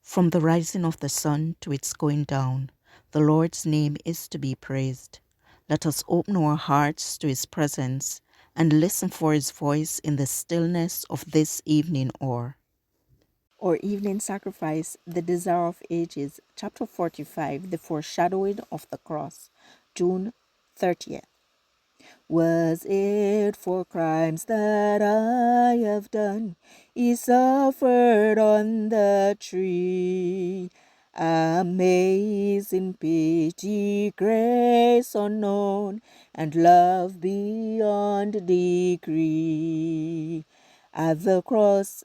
From the rising of the sun to its going down, the Lord's name is to be praised. Let us open our hearts to his presence and listen for his voice in the stillness of this evening hour. Our evening sacrifice, the desire of ages, chapter 45, the foreshadowing of the cross, June 30th. Was it for crimes that I have done? He suffered on the tree. Amazing pity, grace unknown, and love beyond degree. At the cross,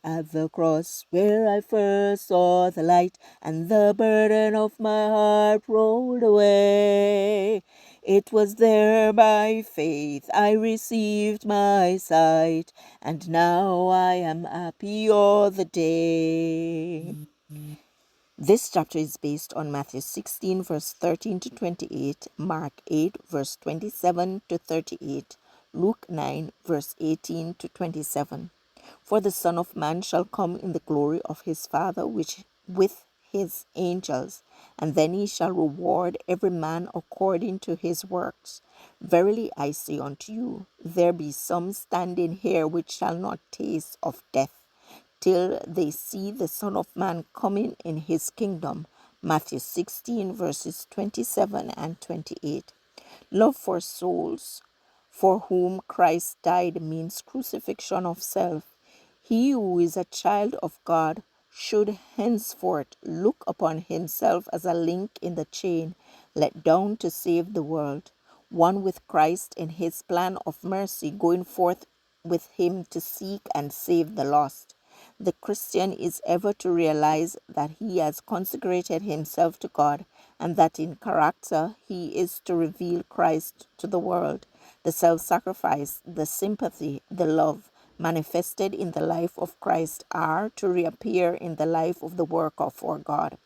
where I first saw the light, and the burden of my heart rolled away. It was there by faith I received my sight, and now I am happy all the day. This chapter is based on Matthew 16, verse 13 to 28, Mark 8, verse 27 to 38, Luke 9, verse 18 to 27. For the Son of Man shall come in the glory of his Father with his angels, and then he shall reward every man according to his works. Verily I say unto you, there be some standing here which shall not taste of death, till they see the Son of Man coming in his kingdom. Matthew 16, verses 27 and 28. Love for souls for whom Christ died means crucifixion of self. He who is a child of God should henceforth look upon himself as a link in the chain let down to save the world, one with Christ in his plan of mercy, going forth with him to seek and save the lost. The Christian is ever to realize that he has consecrated himself to God, and that in character he is to reveal Christ to the world. The self-sacrifice, the sympathy, the love manifested in the life of Christ are to reappear in the life of the worker for God.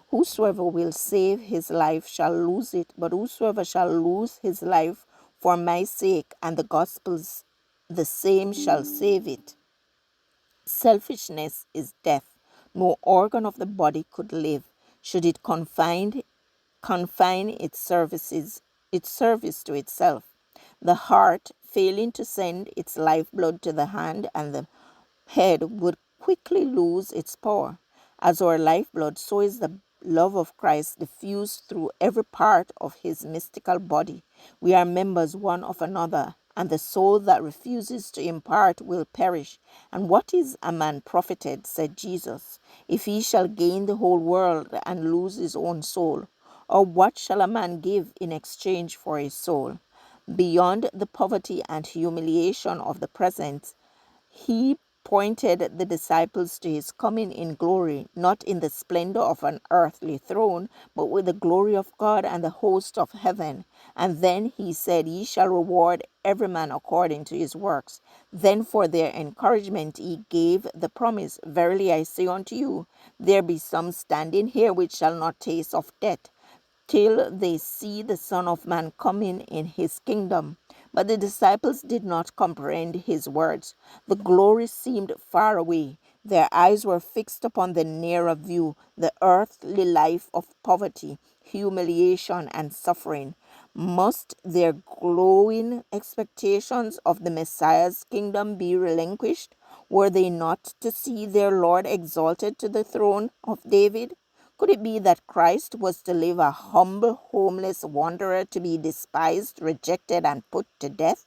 Whosoever will save his life shall lose it, but whosoever shall lose his life for my sake and the gospel's, the same shall save it. Selfishness is death. No organ of the body could live should it confine its service to itself. The heart, failing to send its lifeblood to the hand and the head, would quickly lose its power. As our lifeblood, so is the love of Christ diffused through every part of his mystical body. We are members one of another, and the soul that refuses to impart will perish. And what is a man profited, said Jesus, if he shall gain the whole world and lose his own soul? Or what shall a man give in exchange for his soul? Beyond the poverty and humiliation of the present, he pointed the disciples to his coming in glory, not in the splendor of an earthly throne, but with the glory of God and the host of heaven. And then he said, Ye shall reward every man according to his works. Then for their encouragement he gave the promise, Verily I say unto you, there be some standing here which shall not taste of death, till they see the Son of Man coming in his kingdom. But the disciples did not comprehend his words. The glory seemed far away. Their eyes were fixed upon the nearer view, the earthly life of poverty, humiliation, and suffering. Must their glowing expectations of the Messiah's kingdom be relinquished? Were they not to see their Lord exalted to the throne of David? Could it be that Christ was to live a humble, homeless wanderer, to be despised, rejected, and put to death?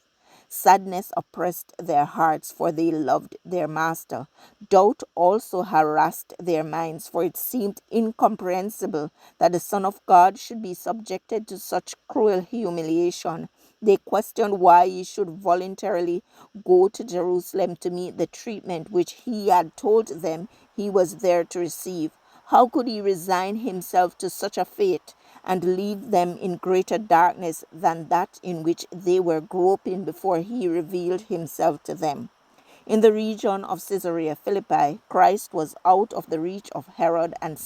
Sadness oppressed their hearts, for they loved their master. Doubt also harassed their minds, for it seemed incomprehensible that the Son of God should be subjected to such cruel humiliation. They questioned why he should voluntarily go to Jerusalem to meet the treatment which he had told them he was there to receive. How could he resign himself to such a fate and leave them in greater darkness than that in which they were groping before he revealed himself to them? In the region of Caesarea Philippi, Christ was out of the reach of Herod and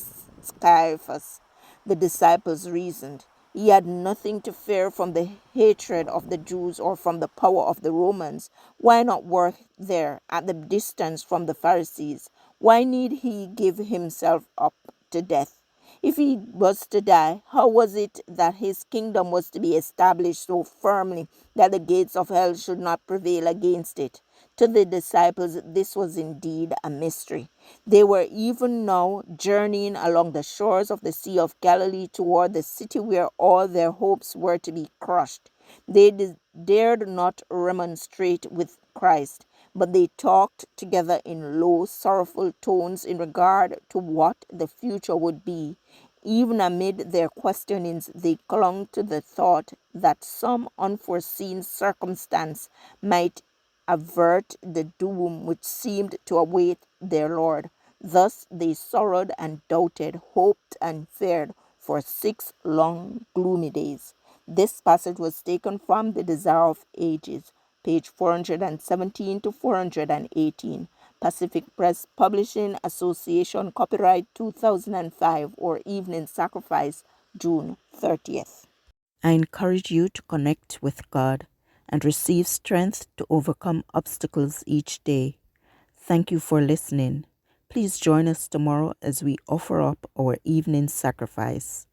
Caiaphas. The disciples reasoned. He had nothing to fear from the hatred of the Jews or from the power of the Romans. Why not work there at the distance from the Pharisees? Why need he give himself up to death? If he was to die, how was it that his kingdom was to be established so firmly that the gates of hell should not prevail against it? To the disciples, this was indeed a mystery. They were even now journeying along the shores of the Sea of Galilee toward the city where all their hopes were to be crushed. They dared not remonstrate with Christ, but they talked together in low, sorrowful tones in regard to what the future would be. Even amid their questionings, they clung to the thought that some unforeseen circumstance might avert the doom which seemed to await their Lord. Thus they sorrowed and doubted, hoped and feared for 6 long, gloomy days. This passage was taken from The Desire of Ages, page 417 to 418. Pacific Press Publishing Association, copyright 2005, or Evening Sacrifice, June 30th. I encourage you to connect with God and receive strength to overcome obstacles each day. Thank you for listening. Please join us tomorrow as we offer up our evening sacrifice.